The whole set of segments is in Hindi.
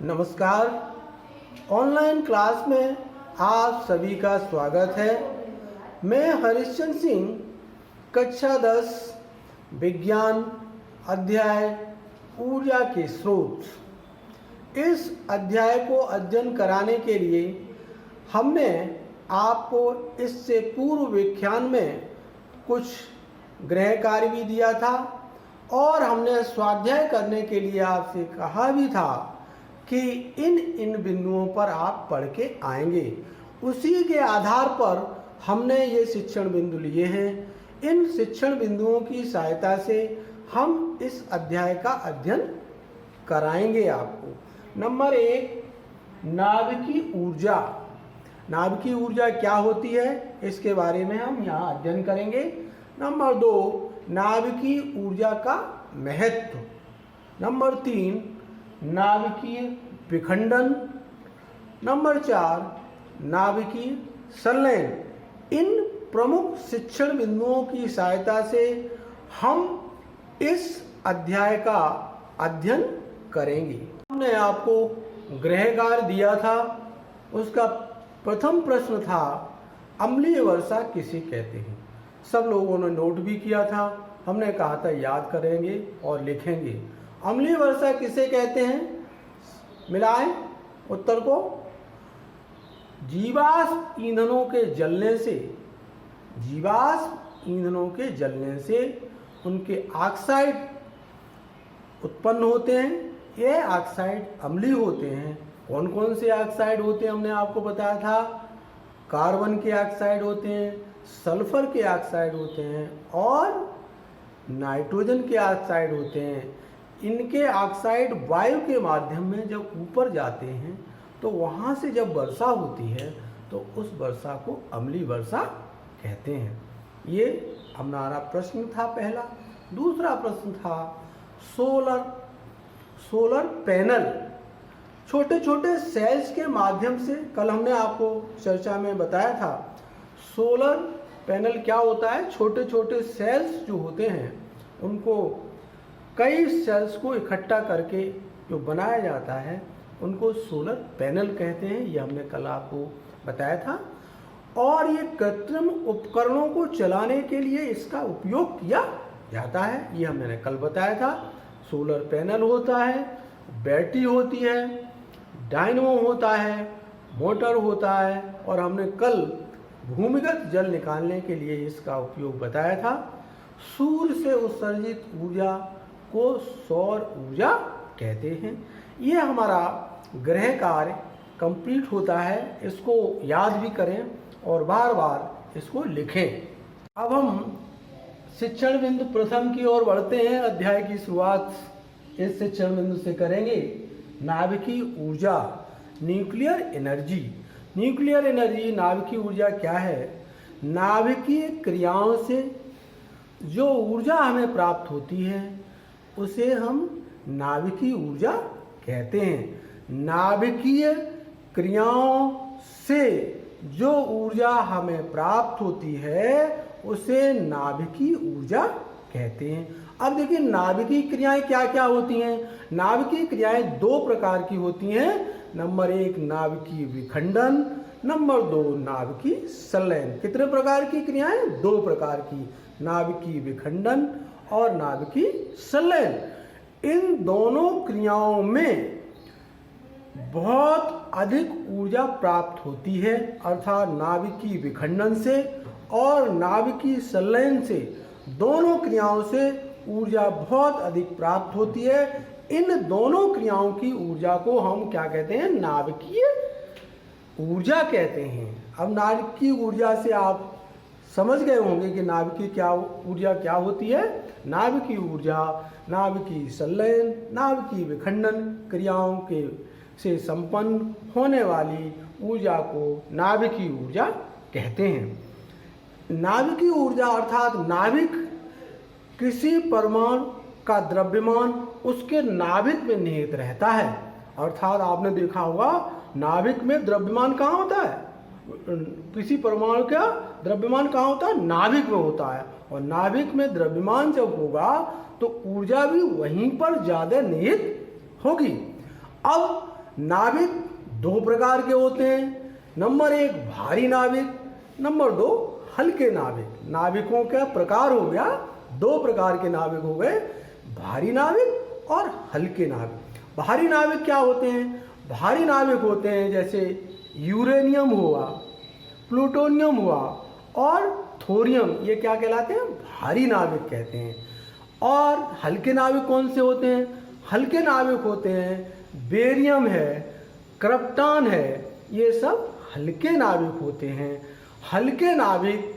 नमस्कार। ऑनलाइन क्लास में आप सभी का स्वागत है। मैं हरिश्चंद्र सिंह, कक्षा 10 विज्ञान अध्याय ऊर्जा के स्रोत। इस अध्याय को अध्ययन कराने के लिए हमने आपको इससे पूर्व व्याख्यान में कुछ गृह कार्य भी दिया था और हमने स्वाध्याय करने के लिए आपसे कहा भी था कि इन बिंदुओं पर आप पढ़ के आएंगे। उसी के आधार पर हमने ये शिक्षण बिंदु लिए हैं। इन शिक्षण बिंदुओं की सहायता से हम इस अध्याय का अध्ययन कराएंगे आपको। नंबर 1, नाभिकीय ऊर्जा। नाभिकीय ऊर्जा क्या होती है, इसके बारे में हम यहाँ अध्ययन करेंगे। नंबर 2, नाभिकीय ऊर्जा का महत्व। नंबर 3, नाभिकीय विखंडन। नंबर 4, नाभिकीय संलयन। इन प्रमुख शिक्षण बिंदुओं की सहायता से हम इस अध्याय का अध्ययन करेंगे। हमने आपको गृह कार्य दिया था, उसका प्रथम प्रश्न था अम्लीय वर्षा किसे कहते हैं। सब लोगों ने नोट भी किया था। हमने कहा था याद करेंगे और लिखेंगे। अम्लीय वर्षा किसे कहते हैं, मिलाएं उत्तर को। जीवाश्म ईंधनों के जलने से, जीवाश्म ईंधनों के जलने से उनके ऑक्साइड उत्पन्न होते हैं। ये ऑक्साइड अम्लीय होते हैं। कौन कौन से ऑक्साइड होते हैं हमने आपको बताया था। कार्बन के ऑक्साइड होते हैं, सल्फर के ऑक्साइड होते हैं और नाइट्रोजन के ऑक्साइड होते हैं। इनके ऑक्साइड वायु के माध्यम में जब ऊपर जाते हैं तो वहाँ से जब वर्षा होती है तो उस वर्षा को अम्लीय वर्षा कहते हैं। ये हमारा प्रश्न था पहला। दूसरा प्रश्न था सोलर पैनल। छोटे छोटे सेल्स के माध्यम से, कल हमने आपको चर्चा में बताया था, सोलर पैनल क्या होता है। छोटे छोटे सेल्स जो होते हैं उनको कई सेल्स को इकट्ठा करके जो बनाया जाता है उनको सोलर पैनल कहते हैं। ये हमने कल आपको बताया था। और ये कृत्रिम उपकरणों को चलाने के लिए इसका उपयोग किया जाता है। ये हमने कल बताया था। सोलर पैनल होता है, बैटरी होती है, डायनमो होता है, मोटर होता है और हमने कल भूमिगत जल निकालने के लिए इसका उपयोग बताया था। सूर्य से उत्सर्जित ऊर्जा को सौर ऊर्जा कहते हैं। ये हमारा गृह कार्य कंप्लीट होता है। इसको याद भी करें और बार बार इसको लिखें। अब हम शिक्षण बिंदु प्रथम की ओर बढ़ते हैं। अध्याय की शुरुआत इस शिक्षण बिंदु से करेंगे। नाभिकीय ऊर्जा, न्यूक्लियर एनर्जी। न्यूक्लियर एनर्जी, नाभिकीय ऊर्जा क्या है। नाभिकीय क्रियाओं से जो ऊर्जा हमें प्राप्त होती है उसे हम नाभिकीय ऊर्जा कहते हैं। नाभिकीय क्रियाओं से जो ऊर्जा हमें प्राप्त होती है उसे नाभिकीय ऊर्जा कहते हैं। अब देखिए नाभिकीय क्रियाएं क्या क्या होती हैं। नाभिकीय क्रियाएं दो प्रकार की होती हैं। नंबर 1, नाभिकीय विखंडन। नंबर 2, नाभिकीय संलयन। कितने प्रकार की क्रियाएं? 2 प्रकार की, नाभिकीय विखंडन और नाभिकीय संलयन। इन दोनों क्रियाओं में बहुत अधिक ऊर्जा प्राप्त होती है, अर्थात नाभिकीय विखंडन से और नाभिकीय संलयन से, दोनों क्रियाओं से ऊर्जा बहुत अधिक प्राप्त होती है। इन दोनों क्रियाओं की ऊर्जा को हम क्या कहते हैं? नाभिकीय ऊर्जा कहते हैं। अब नाभिकीय ऊर्जा से आप समझ गए होंगे कि नाभिकीय ऊर्जा क्या होती है। नाभिकीय ऊर्जा नाभिकीय संलयन, नाभिकीय विखंडन क्रियाओं के से संपन्न होने वाली ऊर्जा को नाभिकीय ऊर्जा कहते हैं। नाभिकीय ऊर्जा अर्थात नाभिक, किसी परमाणु का द्रव्यमान उसके नाभिक में निहित रहता है। अर्थात आपने देखा होगा नाभिक में द्रव्यमान कहाँ होता है। किसी परमाणु का द्रव्यमान कहाँ होता है? नाभिक में होता है। और नाभिक में द्रव्यमान जब होगा तो ऊर्जा भी वहीं पर ज्यादा निहित होगी। अब नाभिक दो प्रकार के होते हैं। नंबर 1 भारी नाभिक, नंबर 2 हल्के नाभिक। नाभिकों का प्रकार हो गया, दो प्रकार के नाभिक हो गए, भारी नाभिक और हल्के नाभिक। भारी नाभिक क्या होते हैं? भारी नाभिक होते हैं जैसे यूरेनियम हुआ, प्लूटोनियम हुआ और थोरियम, ये क्या कहलाते हैं? भारी नाभिक कहते हैं। और हल्के नाभिक कौन से होते हैं? हल्के नाभिक होते हैं बेरियम है, क्रिप्टॉन है, ये सब हल्के नाभिक होते हैं। हल्के नाभिक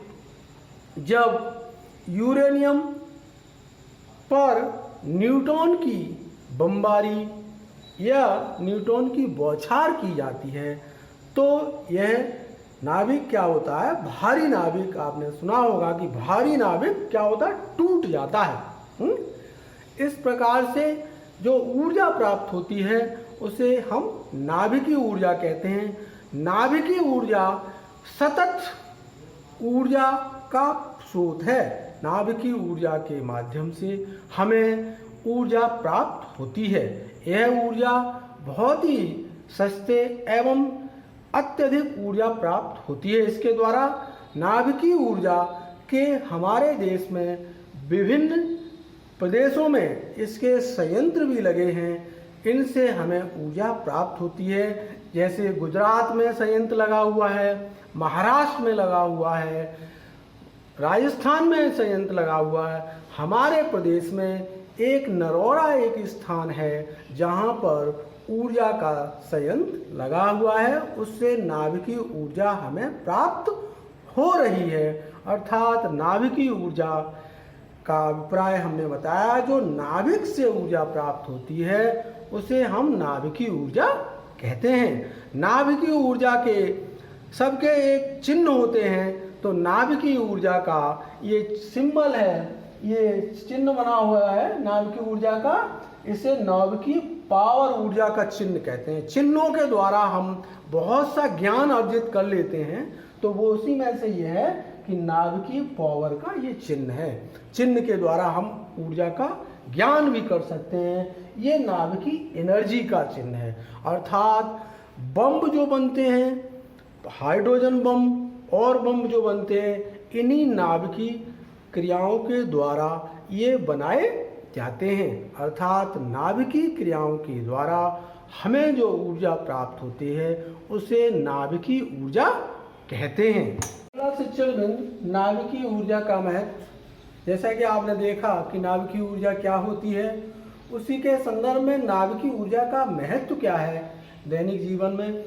जब यूरेनियम पर न्यूट्रॉन की बमबारी या न्यूट्रॉन की बौछार की जाती है तो यह नाभिक क्या होता है? भारी नाभिक। आपने सुना होगा कि भारी नाभिक क्या होता है? टूट जाता है। इस प्रकार से जो ऊर्जा प्राप्त होती है उसे हम नाभिकीय ऊर्जा कहते हैं। नाभिकीय ऊर्जा सतत ऊर्जा का स्रोत है। नाभिकीय ऊर्जा के माध्यम से हमें ऊर्जा प्राप्त होती है। यह ऊर्जा बहुत ही सस्ते एवं अत्यधिक ऊर्जा प्राप्त होती है। इसके द्वारा नाभिकीय ऊर्जा के हमारे देश में विभिन्न प्रदेशों में इसके संयंत्र भी लगे हैं। इनसे हमें ऊर्जा प्राप्त होती है। जैसे गुजरात में संयंत्र लगा हुआ है, महाराष्ट्र में लगा हुआ है, राजस्थान में संयंत्र लगा हुआ है। हमारे प्रदेश में एक नरौरा एक स्थान है जहाँ पर ऊर्जा का संयंत्र लगा हुआ है, उससे नाभिकीय ऊर्जा हमें प्राप्त हो रही है। अर्थात नाभिकीय ऊर्जा का अभिप्राय हमने बताया, जो नाभिक से ऊर्जा प्राप्त होती है उसे हम नाभिकीय ऊर्जा कहते हैं। नाभिकीय ऊर्जा के सबके एक चिन्ह होते हैं, तो नाभिकीय ऊर्जा का ये सिंबल है, ये चिन्ह बना हुआ है नाभिकीय ऊर्जा का, इसे नाभिकीय पावर ऊर्जा का चिन्ह कहते हैं। चिन्हों के द्वारा हम बहुत सा ज्ञान अर्जित कर लेते हैं, तो वो उसी में से ये है कि नाभिकीय पावर का ये चिन्ह है। चिन्ह के द्वारा हम ऊर्जा का ज्ञान भी कर सकते हैं। ये नाभिकीय एनर्जी का चिन्ह है। अर्थात बम जो बनते हैं, हाइड्रोजन बम और बम जो बनते हैं, इन्हीं नाभिकीय क्रियाओं के द्वारा ये बनाए जाते हैं। अर्थात नाभिकीय क्रियाओं के द्वारा हमें जो ऊर्जा प्राप्त होती है उसे नाभिकीय ऊर्जा कहते हैं। अगला शिक्षण बिंदु नाभिकीय ऊर्जा का महत्व। जैसा कि आपने देखा कि नाभिकीय ऊर्जा क्या होती है, उसी के संदर्भ में नाभिकीय ऊर्जा का महत्व क्या है दैनिक जीवन में।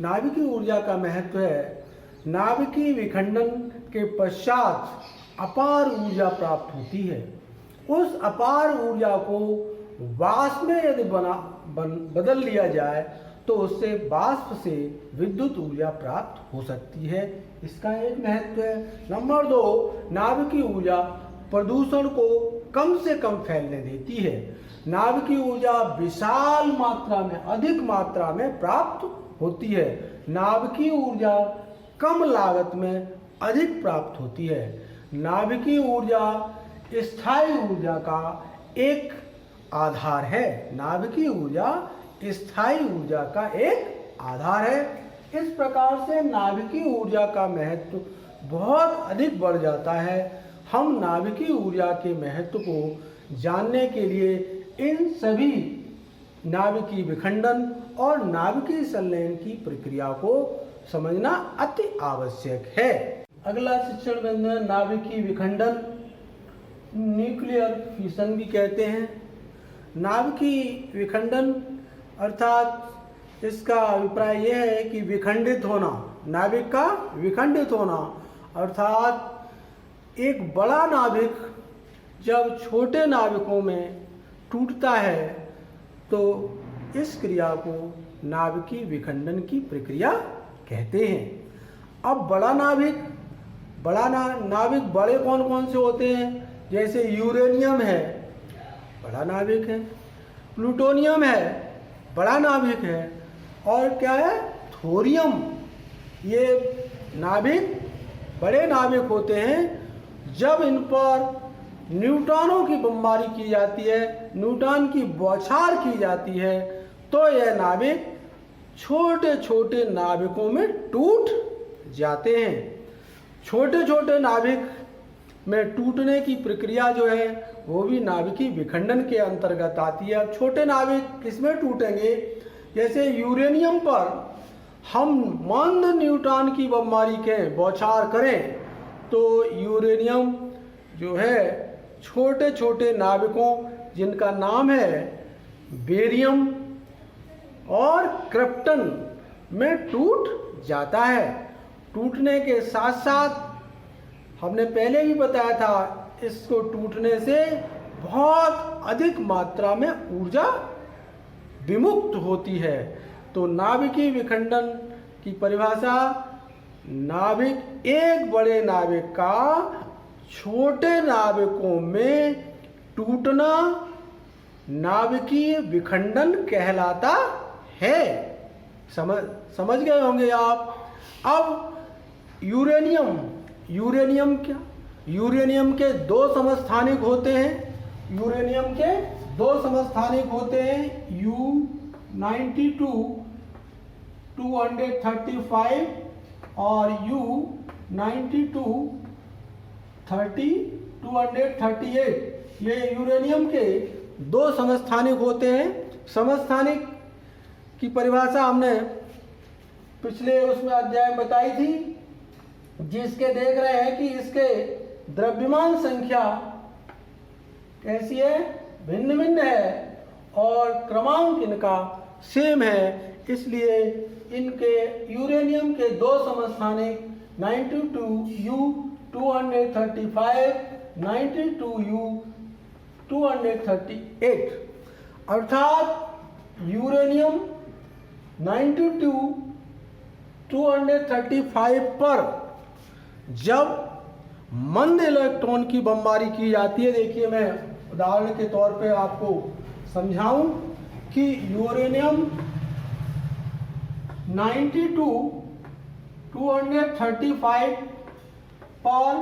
नाभिकीय ऊर्जा का महत्व है, नाभिकीय विखंडन के पश्चात अपार ऊर्जा प्राप्त होती है। उस अपार ऊर्जा को वाष्प में यदि बदल लिया जाए तो उससे वाष्प से विद्युत ऊर्जा प्राप्त हो सकती है। इसका एक महत्व है। नंबर 2, नाभिकीय ऊर्जा प्रदूषण को कम से कम फैलने देती है। नाभिकीय ऊर्जा विशाल मात्रा में, अधिक मात्रा में प्राप्त होती है। नाभिकीय ऊर्जा कम लागत में अधिक प्राप्त होती है। नाभिकीय ऊर्जा स्थायी ऊर्जा का एक आधार है। नाभिकीय ऊर्जा स्थायी ऊर्जा का एक आधार है। इस प्रकार से नाभिकीय ऊर्जा का महत्व बहुत अधिक बढ़ जाता है। हम नाभिकीय ऊर्जा के महत्व को जानने के लिए इन सभी नाभिकीय विखंडन और नाभिकीय संलयन की प्रक्रिया को समझना अति आवश्यक है। अगला शिक्षण बिंदु है नाभिकीय विखंडन, न्यूक्लियर फिशन भी कहते हैं। नाभिकीय विखंडन अर्थात इसका अभिप्राय यह है कि विखंडित होना, नाभिक का विखंडित होना। अर्थात एक बड़ा नाभिक जब छोटे नाभिकों में टूटता है तो इस क्रिया को नाभिकीय विखंडन की प्रक्रिया कहते हैं। अब बड़ा नाभिक बड़े कौन कौन से होते हैं? जैसे यूरेनियम है, बड़ा नाभिक है। प्लूटोनियम है, बड़ा नाभिक है। और क्या है? थोरियम। ये नाभिक बड़े नाभिक होते हैं। जब इन पर न्यूट्रॉनों की बमबारी की जाती है, न्यूट्रॉन की बौछार की जाती है, तो यह नाभिक छोटे छोटे नाभिकों में टूट जाते हैं। छोटे छोटे नाभिक में टूटने की प्रक्रिया जो है वो भी नाभिकीय विखंडन के अंतर्गत आती है। अब छोटे नाभिक किसमें टूटेंगे? जैसे यूरेनियम पर हम मंद न्यूट्रॉन की बमबारी के बौछार करें तो यूरेनियम जो है छोटे छोटे नाभिकों जिनका नाम है बेरियम और क्रिप्टन में टूट जाता है। टूटने के साथ साथ हमने पहले भी बताया था इसको टूटने से बहुत अधिक मात्रा में ऊर्जा विमुक्त होती है। तो नाभिकीय विखंडन की परिभाषा, नाभिक एक बड़े नाभिक का छोटे नाभिकों में टूटना नाभिकीय विखंडन कहलाता है। समझ गए होंगे आप। अब यूरेनियम क्या? यूरेनियम के दो समस्थानिक होते हैं। यूरेनियम के दो समस्थानिक होते हैं, U92 235 और U92 238। ये यूरेनियम के दो समस्थानिक होते हैं। समस्थानिक की परिभाषा हमने पिछले उसमें अध्याय में बताई थी, जिसके देख रहे हैं कि इसके द्रव्यमान संख्या कैसी है, भिन्न भिन्न है और क्रमांक इनका सेम है। इसलिए इनके यूरेनियम के दो समस्थानिक 92U 235, 92U 238, अर्थात यूरेनियम 92 235 पर जब मंद इलेक्ट्रॉन की बमबारी की जाती है, देखिए मैं उदाहरण के तौर पे आपको समझाऊं कि यूरेनियम 92 235 पर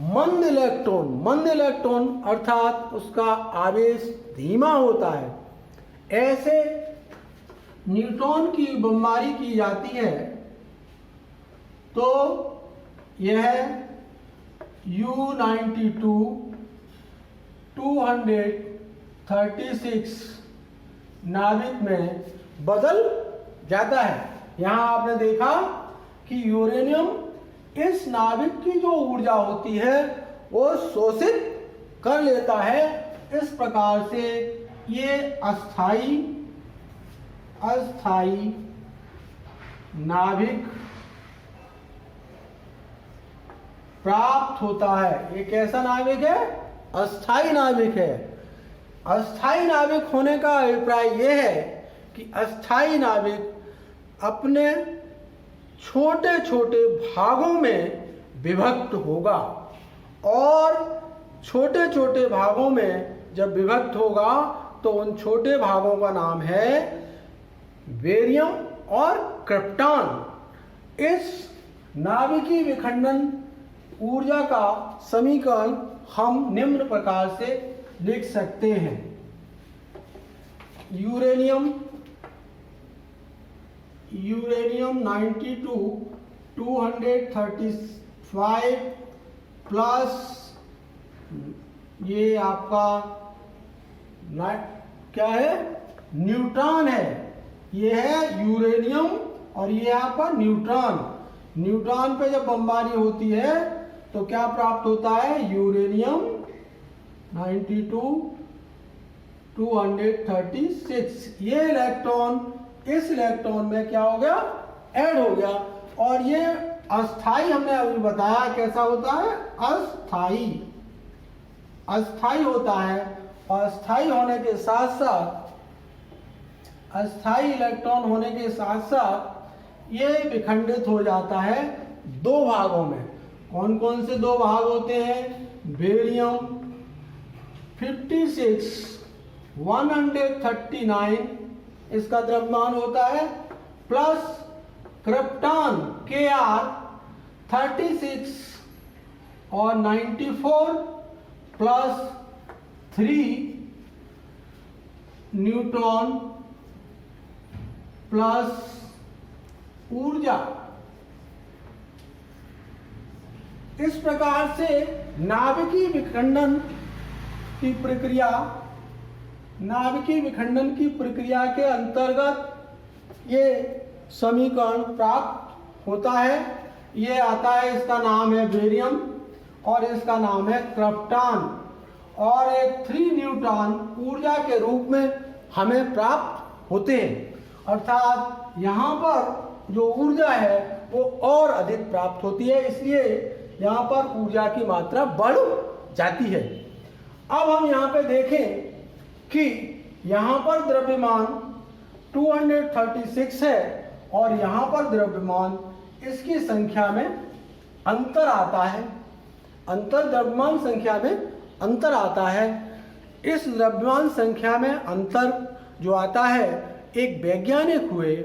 मंद इलेक्ट्रॉन अर्थात उसका आवेश धीमा होता है, ऐसे न्यूट्रॉन की बमबारी की जाती है तो यह U92 236 नाभिक में बदल जाता है। यहाँ आपने देखा कि यूरेनियम इस नाभिक की जो ऊर्जा होती है वो शोषित कर लेता है। इस प्रकार से ये अस्थाई नाभिक प्राप्त होता है। ये कैसा नाभिक है? अस्थाई नाभिक है। अस्थाई नाभिक होने का अभिप्राय यह है कि अस्थाई नाभिक अपने छोटे छोटे भागों में विभक्त होगा और छोटे छोटे भागों में जब विभक्त होगा तो उन छोटे भागों का नाम है बेरियम और क्रिप्टॉन। इस नाभिकीय विखंडन ऊर्जा का समीकरण हम निम्न प्रकार से लिख सकते हैं। यूरेनियम 92 235 प्लस ये आपका क्या है? न्यूट्रॉन है। ये है यूरेनियम और ये आपका न्यूट्रॉन पे जब बमबारी होती है तो क्या प्राप्त होता है? यूरेनियम 92 236। ये इलेक्ट्रॉन इस इलेक्ट्रॉन में क्या हो गया? ऐड हो गया। और ये अस्थाई हमने अभी बताया कैसा होता है? अस्थाई होता है। और अस्थाई होने के साथ साथ अस्थाई इलेक्ट्रॉन होने के साथ साथ ये विखंडित हो जाता है दो भागों में। कौन कौन से दो भाग होते हैं? बेरियम 56 139 इसका द्रव्यमान होता है, प्लस क्रिप्टॉन Kr 36 और 94 प्लस 3 न्यूट्रॉन प्लस ऊर्जा। इस प्रकार से नाभिकीय विखंडन की प्रक्रिया के अंतर्गत ये समीकरण प्राप्त होता है। ये आता है, इसका नाम है बेरियम और इसका नाम है क्रिप्टॉन, और एक 3 न्यूट्रॉन ऊर्जा के रूप में हमें प्राप्त होते हैं। अर्थात यहाँ पर जो ऊर्जा है वो और अधिक प्राप्त होती है, इसलिए यहाँ पर ऊर्जा की मात्रा बढ़ जाती है। अब हम यहाँ पे देखें कि यहाँ पर द्रव्यमान 236 है और यहाँ पर द्रव्यमान, इसकी संख्या में अंतर आता है, द्रव्यमान संख्या में अंतर आता है। इस द्रव्यमान संख्या में अंतर जो आता है, एक वैज्ञानिक हुए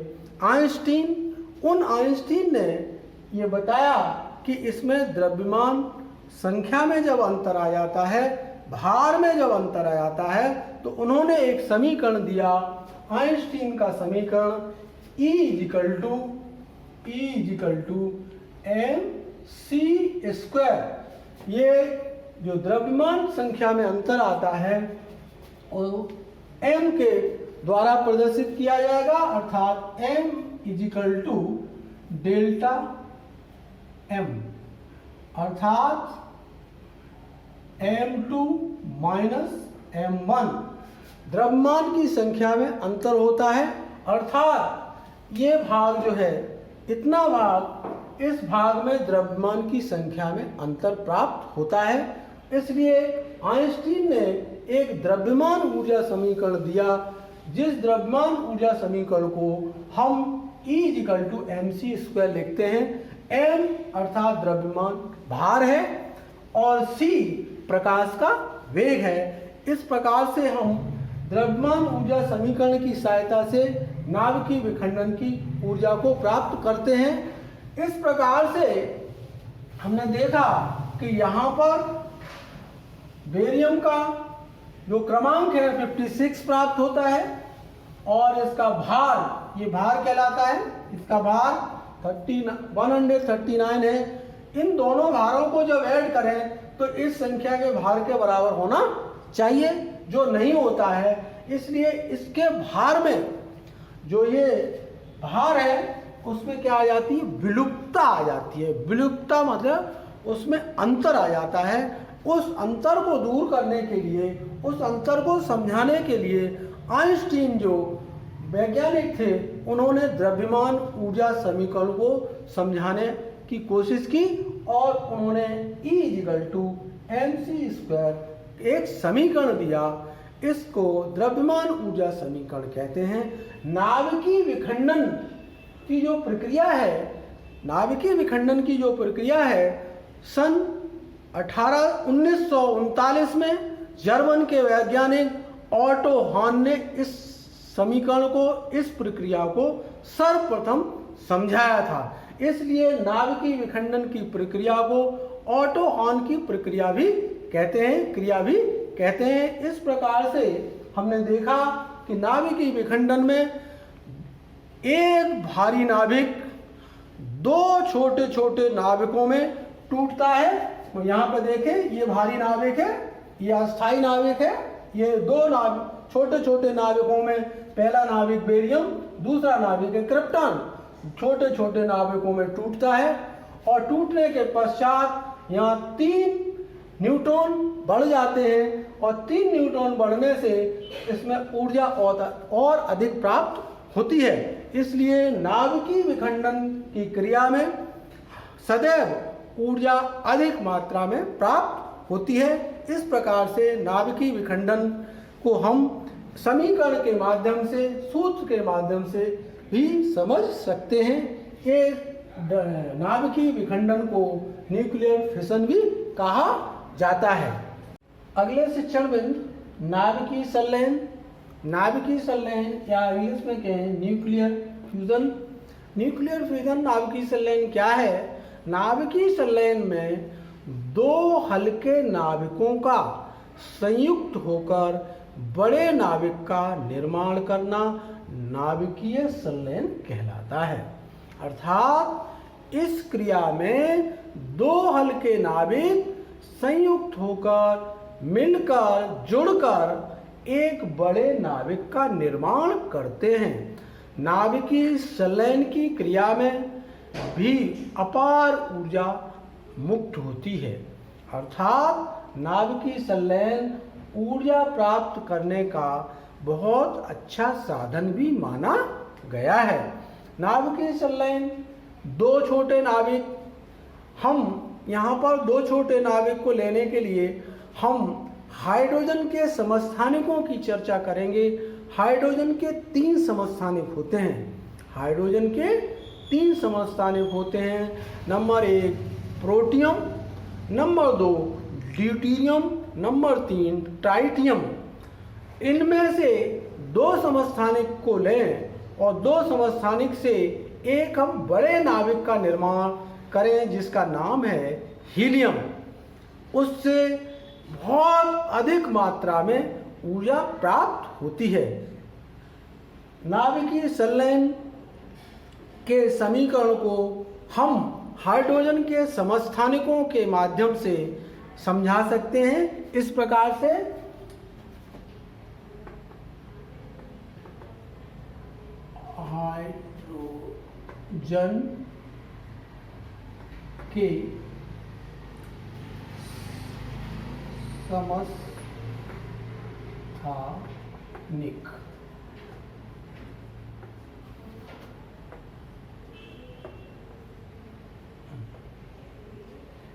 आइंस्टीन, उन आइंस्टीन ने ये बताया कि इसमें द्रव्यमान संख्या में जब अंतर आ जाता है, भार में जब अंतर आ जाता है, तो उन्होंने एक समीकरण दिया, आइंस्टीन का समीकरण E mc²। ये जो द्रव्यमान संख्या में अंतर आता है वो m के द्वारा प्रदर्शित किया जाएगा, अर्थात m डेल्टा m, अर्थात m2 माइनस m1। द्रव्यमान की संख्या में अंतर होता है, अर्थात ये भाग जो है, इतना भाग, इस भाग में द्रव्यमान की संख्या में अंतर प्राप्त होता है। इसलिए आइंस्टीन ने एक द्रव्यमान ऊर्जा समीकरण दिया, जिस द्रव्यमान ऊर्जा समीकरण को हम E mc² लिखते हैं। m अर्थात द्रव्यमान भार है और c प्रकाश का वेग है। इस प्रकार से हम द्रव्यमान ऊर्जा समीकरण की सहायता से नाभिकीय विखंडन की ऊर्जा को प्राप्त करते हैं। इस प्रकार से हमने देखा कि यहाँ पर बेरियम का जो क्रमांक है 56 प्राप्त होता है और इसका भार, ये भार कहलाता है, इसका भार 139 है। इन दोनों भारों को जब ऐड करें तो इस संख्या के भार के बराबर होना चाहिए, जो नहीं होता है। इसलिए इसके भार में जो ये भार है उसमें क्या आ जाती है, विलुप्तता आ जाती है। विलुप्तता मतलब उसमें अंतर आ जाता है। उस अंतर को दूर करने के लिए, उस अंतर को समझाने के लिए आइंस्टीन जो वैज्ञानिक थे, उन्होंने द्रव्यमान ऊर्जा समीकरण को समझाने की कोशिश की और उन्होंने E mc² एक समीकरण दिया। इसको द्रव्यमान ऊर्जा समीकरण कहते हैं। नाभिकीय विखंडन की जो प्रक्रिया है, नाभिकीय विखंडन की जो प्रक्रिया है, सन 1939 में जर्मन के वैज्ञानिक ऑटो हॉर्न ने इस समीकरण को, इस प्रक्रिया को सर्वप्रथम समझाया था। इसलिए नाभिकीय विखंडन की प्रक्रिया को ऑटो हॉर्न की प्रक्रिया भी कहते हैं, क्रिया भी कहते हैं। इस प्रकार से हमने देखा कि नाभिकीय विखंडन में एक भारी नाभिक दो छोटे छोटे नाभिकों में टूटता है। तो यहाँ पर देखें, ये भारी नाभिक है, ये अस्थायी नाभिक है। ये दो छोटे छोटे नाभिकों में, पहला नाभिक बेरियम, दूसरा नाभिक है क्रिप्टॉन, छोटे छोटे नाभिकों में टूटता है और टूटने के पश्चात यहाँ 3 न्यूट्रॉन बढ़ जाते हैं और 3 न्यूट्रॉन बढ़ने से इसमें ऊर्जा और अधिक प्राप्त होती है। इसलिए नाभिकीय विखंडन की क्रिया में सदैव ऊर्जा अधिक मात्रा में प्राप्त होती है। इस प्रकार से नाभिकीय विखंडन को हम समीकरण के माध्यम से, सूत्र के माध्यम से भी समझ सकते हैं। ये नाभिकीय विखंडन को न्यूक्लियर फिशन भी कहा जाता है। अगले शिक्षण बिंदु नाभिकीय संलयन। नाभिकीय संलयन या इंग्लिश में कहें न्यूक्लियर फ्यूजन। न्यूक्लियर फ्यूजन नाभिकीय संलयन क्या है? नाभिकीय संलयन में दो हल्के नाभिकों का संयुक्त होकर बड़े नाभिक का निर्माण करना नाभिकीय संलयन कहलाता है। अर्थात इस क्रिया में दो हल्के नाभिक संयुक्त होकर, मिलकर, जुड़कर एक बड़े नाभिक का निर्माण करते हैं। नाभिकीय संलयन की क्रिया में भी अपार ऊर्जा मुक्त होती है। अर्थात नाभिकीय संलयन ऊर्जा प्राप्त करने का बहुत अच्छा साधन भी माना गया है। नाभिकीय संलयन दो छोटे नाभिक, हम यहाँ पर दो छोटे नाभिक को लेने के लिए हम हाइड्रोजन के समस्थानिकों की चर्चा करेंगे। हाइड्रोजन के 3 समस्थानिक होते हैं। हाइड्रोजन के 3 समस्थानिक होते हैं। Number 1 protium, number 2 deuterium, number 3 tritium. इनमें से 2 समस्थानिक को लें और 2 समस्थानिक से एक हम बड़े नाभिक का निर्माण करें जिसका नाम है हीलियम। उससे बहुत अधिक मात्रा में ऊर्जा प्राप्त होती है। नाभिकीय संलयन के समीकरण को हम हाइड्रोजन के समस्थानिकों के माध्यम से समझा सकते हैं इस प्रकार से। हाइड्रोजन के समस्थानिक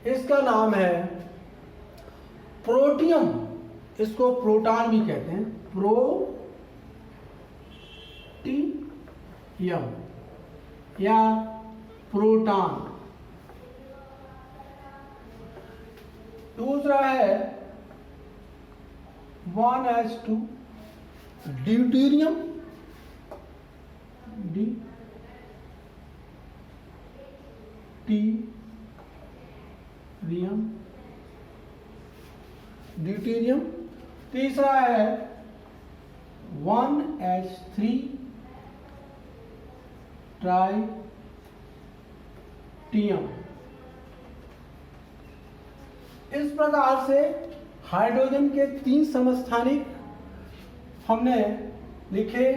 इसका नाम है प्रोटियम, इसको प्रोटॉन भी कहते हैं, प्रोटियम या प्रोटॉन। दूसरा है 1s2 ड्यूटेरियम, ड्यूटेरियम। तीसरा है 1s3 ट्राइटियम। इस प्रकार से हाइड्रोजन के 3 समस्थानिक हमने लिखे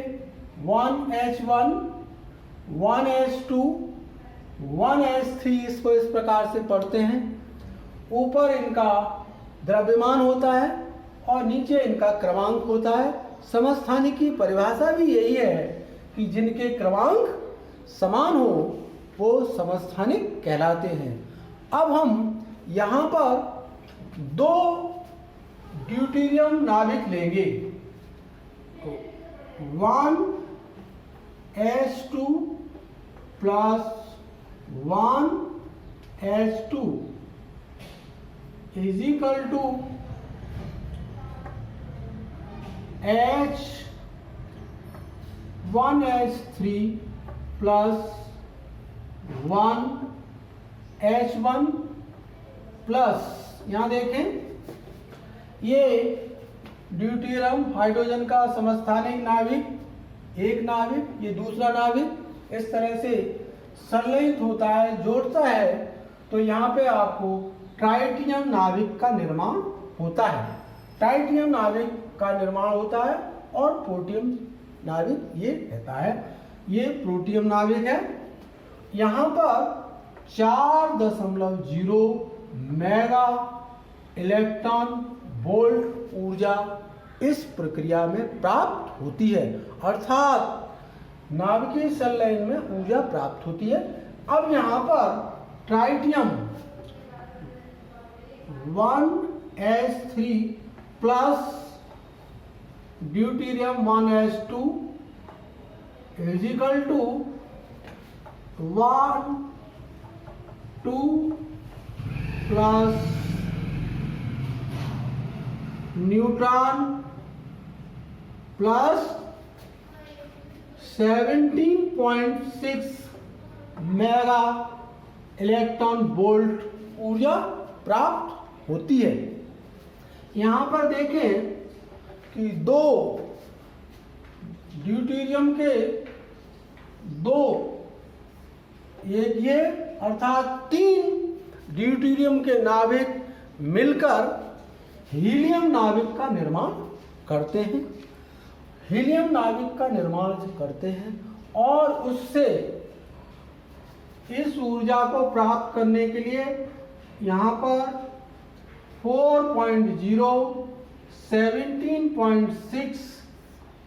1h1, 1s2, 1s3। इसको इस प्रकार से पढ़ते हैं। ऊपर इनका द्रव्यमान होता है और नीचे इनका क्रमांक होता है। समस्थानिक की परिभाषा भी यही है कि जिनके क्रमांक समान हो वो समस्थानिक कहलाते हैं। अब हम यहाँ पर 2 ड्यूटेरियम नाभिक लेंगे। 1s2 plus 1s2 is equal to H1s3 plus 1h1 plus, यहाँ देखें ये ड्यूटेरियम हाइड्रोजन का समस्थानिक नाभिक, एक नाभिक, ये दूसरा नाभिक इस तरह से संलयित होता है, जोड़ता है, तो यहाँ पे आपको ट्राइटियम नाभिक का निर्माण होता है। ट्राइटियम नाभिक का निर्माण होता है और प्रोटियम नाभिक ये रहता है। ये प्रोटियम नाभिक है। यहाँ पर 4.0 मेगा इलेक्ट्रॉन वोल्ट ऊर्जा इस प्रक्रिया में प्राप्त होती है। अर्थात नाभिकीय संलयन में ऊर्जा प्राप्त होती है। अब यहाँ पर tritium 1s3 plus deuterium 1s2 is equal to 1,2 plus neutron plus 17.6 mega electron volt ऊर्जा प्राप्त होती है। यहाँ पर देखें कि 2 ड्यूटेरियम के दो, एक ये अर्थात 3 ड्यूटेरियम के नाभिक मिलकर हीलियम नाभिक का निर्माण करते हैं। हीलियम नाभिक का निर्माण करते हैं और उससे इस ऊर्जा को प्राप्त करने के लिए यहाँ पर 4.0 17.6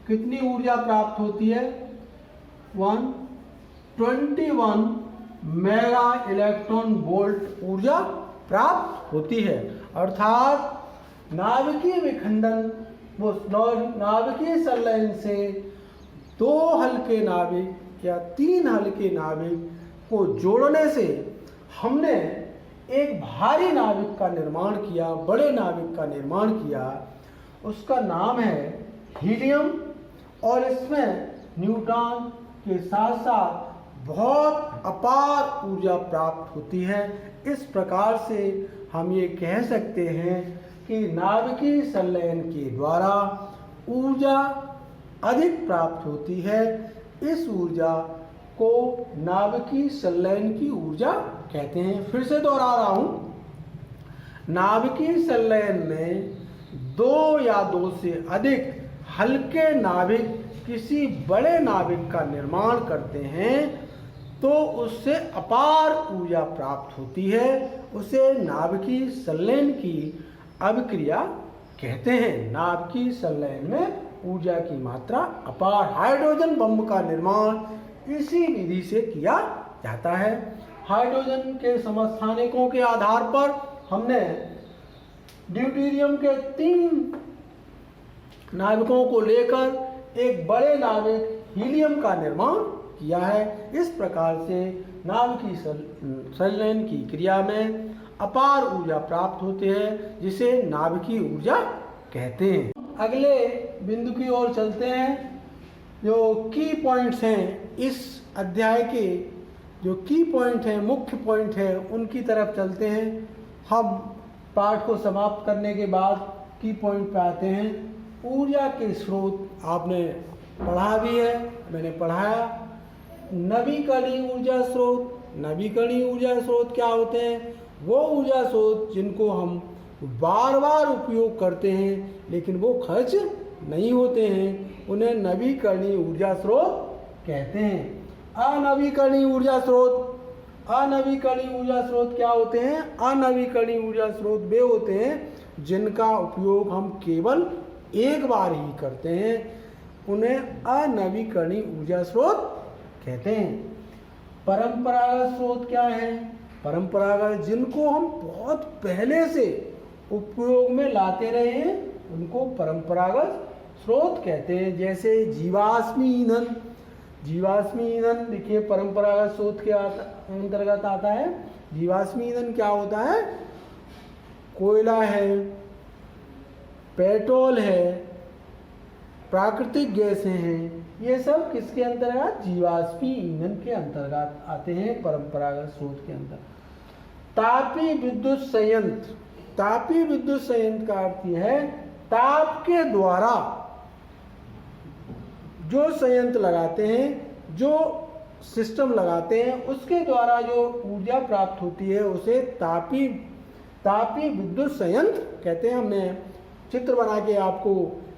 कितनी ऊर्जा प्राप्त होती है? 121 मेगा इलेक्ट्रॉन वोल्ट ऊर्जा प्राप्त होती है। अर्थात नाभिकीय विखंडन, वो नाभिकीय संलयन से 2 हल्के नाभिक या 3 हल्के नाभिक को जोड़ने से हमने एक भारी नाभिक का निर्माण किया, बड़े नाभिक का निर्माण किया। उसका नाम है हीलियम और इसमें न्यूट्रॉन के साथ साथ बहुत अपार ऊर्जा प्राप्त होती है। इस प्रकार से हम ये कह सकते हैं कि नाभिकीय संलयन के द्वारा ऊर्जा अधिक प्राप्त होती है। इस ऊर्जा को नाभिकीय संलयन की ऊर्जा कहते हैं। फिर से दोहरा रहा हूँ, नाभिकीय संलयन में 2 या 2 से अधिक हल्के नाभिक किसी बड़े नाभिक का निर्माण करते हैं तो उससे अपार ऊर्जा प्राप्त होती है। उसे नाभिकीय संलयन की अभिक्रिया कहते हैं। नाभिकीय संलयन में ऊर्जा की मात्रा अपार। हाइड्रोजन बम का निर्माण इसी विधि से किया जाता है। हाइड्रोजन के समस्थानिकों के आधार पर हमने ड्यूटेरियम के 3 नाभिकों को लेकर एक बड़े नाभिक हीलियम का निर्माण किया है। इस प्रकार से नाभिकीय संलयन की क्रिया में अपार ऊर्जा प्राप्त होती है, जिसे नाभिकीय ऊर्जा कहते हैं। अगले बिंदु की ओर चलते हैं। जो की पॉइंट्स हैं इस अध्याय के, जो की पॉइंट हैं, मुख्य पॉइंट हैं, उनकी तरफ चलते हैं। हम पाठ को समाप्त करने के बाद की पॉइंट पे आते हैं। ऊर्जा के स्रोत आपने पढ़ा भी है, मैंने पढ़ाया। नवीकरणीय ऊर्जा स्रोत, नवीकरणीय ऊर्जा स्रोत क्या होते हैं? वो ऊर्जा स्रोत जिनको हम बार बार उपयोग करते हैं लेकिन वो खर्च नहीं होते हैं, उन्हें नवीकरणीय ऊर्जा स्रोत कहते हैं। अनवीकरणीय ऊर्जा स्रोत, अनवीकरणीय ऊर्जा स्रोत क्या होते हैं? अनवीकरणीय ऊर्जा स्रोत वे होते हैं जिनका उपयोग हम केवल एक बार ही करते हैं, उन्हें अनवीकरणीय ऊर्जा स्रोत कहते हैं। परंपरागत स्रोत क्या है? परंपरागत जिनको हम बहुत पहले से उपयोग में लाते रहे हैं उनको परंपरागत स्रोत कहते हैं। जैसे जीवाश्मी ईंधन, जीवाश्मी ईंधन देखिए परंपरागत स्रोत के अंतर्गत आता है। जीवाश्मी ईंधन क्या होता है? कोयला है, पेट्रोल है, प्राकृतिक गैसें हैं, ये सब किसके अंतर्गत? जीवाश्मी ईंधन के अंतर्गत आते हैं, परंपरागत स्रोत के अंतर्गत। तापीय विद्युत संयंत्र, तापीय विद्युत संयंत्र का अर्थ यह है ताप के द्वारा जो संयंत्र लगाते हैं, जो सिस्टम लगाते हैं, उसके द्वारा जो ऊर्जा प्राप्त होती है उसे तापीय विद्युत संयंत्र कहते हैं। हमने चित्र बना के आपको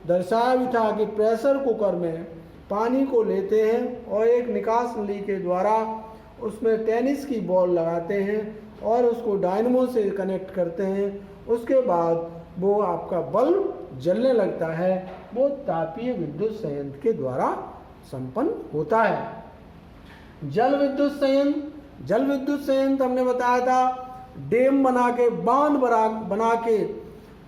दर्शाया भी था कि प्रेशर कुकर में पानी को लेते हैं और एक निकास नली के द्वारा उसमें टेनिस की बॉल लगाते हैं और उसको डायनमो से कनेक्ट करते हैं। उसके बाद वो आपका बल्ब जलने लगता है। वो तापीय विद्युत संयंत्र के द्वारा संपन्न होता है। जल विद्युत संयंत्र, जल विद्युत संयंत्र हमने बताया था डैम बना के, बांध बना के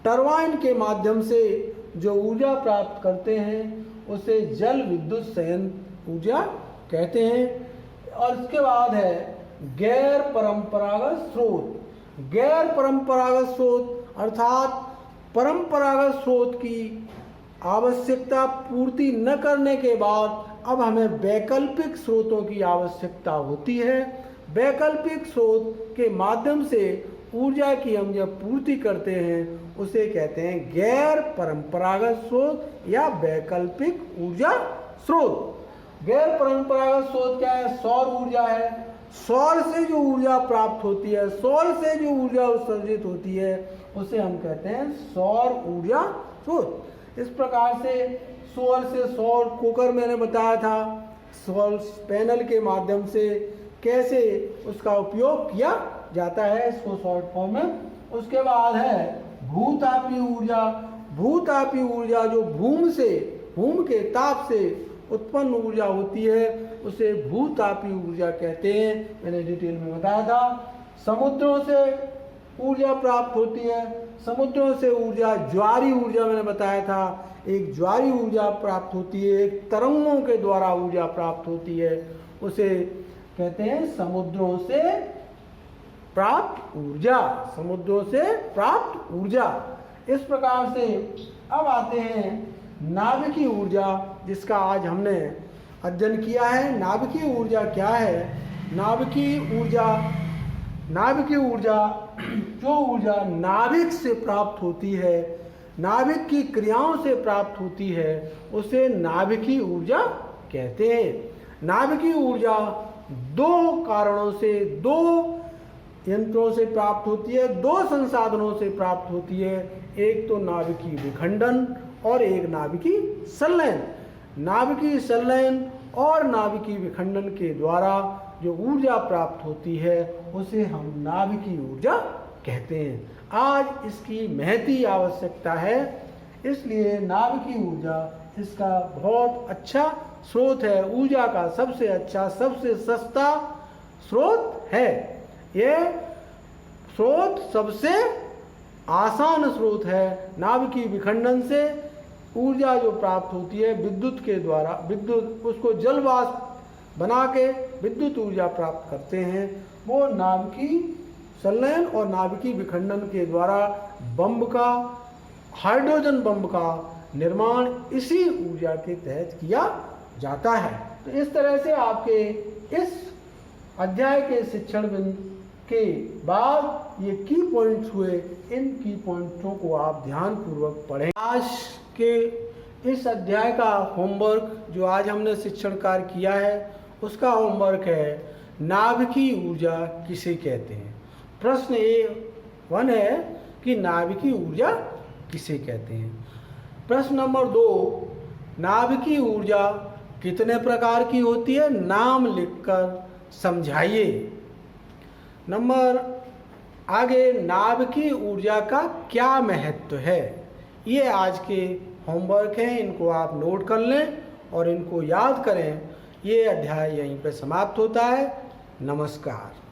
टरबाइन के माध्यम से जो ऊर्जा प्राप्त करते हैं उसे जल विद्युत संयंत्र ऊर्जा कहते हैं। और इसके बाद है गैर परंपरागत स्रोत। गैर परंपरागत स्रोत अर्थात परंपरागत स्रोत की आवश्यकता पूर्ति न करने के बाद अब हमें वैकल्पिक स्रोतों की आवश्यकता होती है। वैकल्पिक स्रोत के माध्यम से ऊर्जा की हम जब पूर्ति करते हैं उसे कहते हैं गैर परंपरागत स्रोत या वैकल्पिक ऊर्जा स्रोत। गैर परंपरागत स्रोत क्या है? सौर ऊर्जा है। सौर से जो ऊर्जा प्राप्त होती है, सौर से जो ऊर्जा उत्सर्जित होती है, उसे हम कहते हैं सौर ऊर्जा स्रोत। इस प्रकार से सौर से सौर कुकर मैंने बताया था, सौर पैनल के माध्यम से कैसे उसका उपयोग किया जाता है, इसको शॉर्ट फॉर्म में। उसके बाद है भूतापीय ऊर्जा। भूतापीय ऊर्जा जो भूमि के ताप से उत्पन्न ऊर्जा होती है, उसे भूतापीय ऊर्जा कहते हैं। मैंने डिटेल में बताया था। समुद्रों से ऊर्जा प्राप्त होती है। समुद्रों से ऊर्जा ज्वारी ऊर्जा मैंने बताया था, एक ज्वारी ऊर्जा प्राप्त होती है, एक तरंगों के द्वारा ऊर्जा प्राप्त होती है, उसे कहते हैं समुद्रों से प्राप्त ऊर्जा। समुद्रों से प्राप्त ऊर्जा। इस प्रकार से अब आते हैं नाभिकीय ऊर्जा, जिसका आज हमने अध्ययन किया है। नाभिकीय ऊर्जा क्या है? नाभिकीय ऊर्जा जो ऊर्जा नाभिक से प्राप्त होती है, नाभिक की क्रियाओं से प्राप्त होती है, उसे नाभिकीय ऊर्जा कहते हैं। नाभिकीय ऊर्जा दो कारणों से, दो यंत्रों से प्राप्त होती है, दो संसाधनों से प्राप्त होती है। एक तो नाभिकीय विखंडन और एक नाभिकीय संलयन। नाभिकीय संलयन और नाभिकीय विखंडन के द्वारा जो ऊर्जा प्राप्त होती है, उसे हम नाभिकीय ऊर्जा कहते हैं। आज इसकी महती आवश्यकता है, इसलिए नाभिकीय ऊर्जा इसका बहुत अच्छा स्रोत है, ऊर्जा का सबसे अच्छा, सबसे सस्ता स्रोत है। यह स्रोत सबसे आसान स्रोत है। नाभिकीय विखंडन से ऊर्जा जो प्राप्त होती है विद्युत के द्वारा, विद्युत उसको जल वाष्प बना के विद्युत ऊर्जा प्राप्त करते हैं, वो नाभिकीय संलयन और नाभिकीय विखंडन के द्वारा बम का, हाइड्रोजन बम का निर्माण इसी ऊर्जा के तहत किया जाता है। तो इस तरह से आपके इस अध्याय के शिक्षण बिंदु के बाद ये की पॉइंट्स हुए, इन की पॉइंट्सों को आप ध्यानपूर्वक पढ़ें। आज के इस अध्याय का होमवर्क जो आज हमने शिक्षण कार्य किया है, उसका होमवर्क है नाभिकीय ऊर्जा किसे कहते हैं। प्रश्न A1 है कि नाभिकीय ऊर्जा किसे कहते हैं। प्रश्न नंबर 2, नाभिकीय ऊर्जा कितने प्रकार की होती है, नाम लिखकर समझाइए। नंबर आगे, नाभिकीय ऊर्जा का क्या महत्व है। ये आज के होमवर्क हैं, इनको आप नोट कर लें और इनको याद करें। ये अध्याय यहीं पर समाप्त होता है। नमस्कार।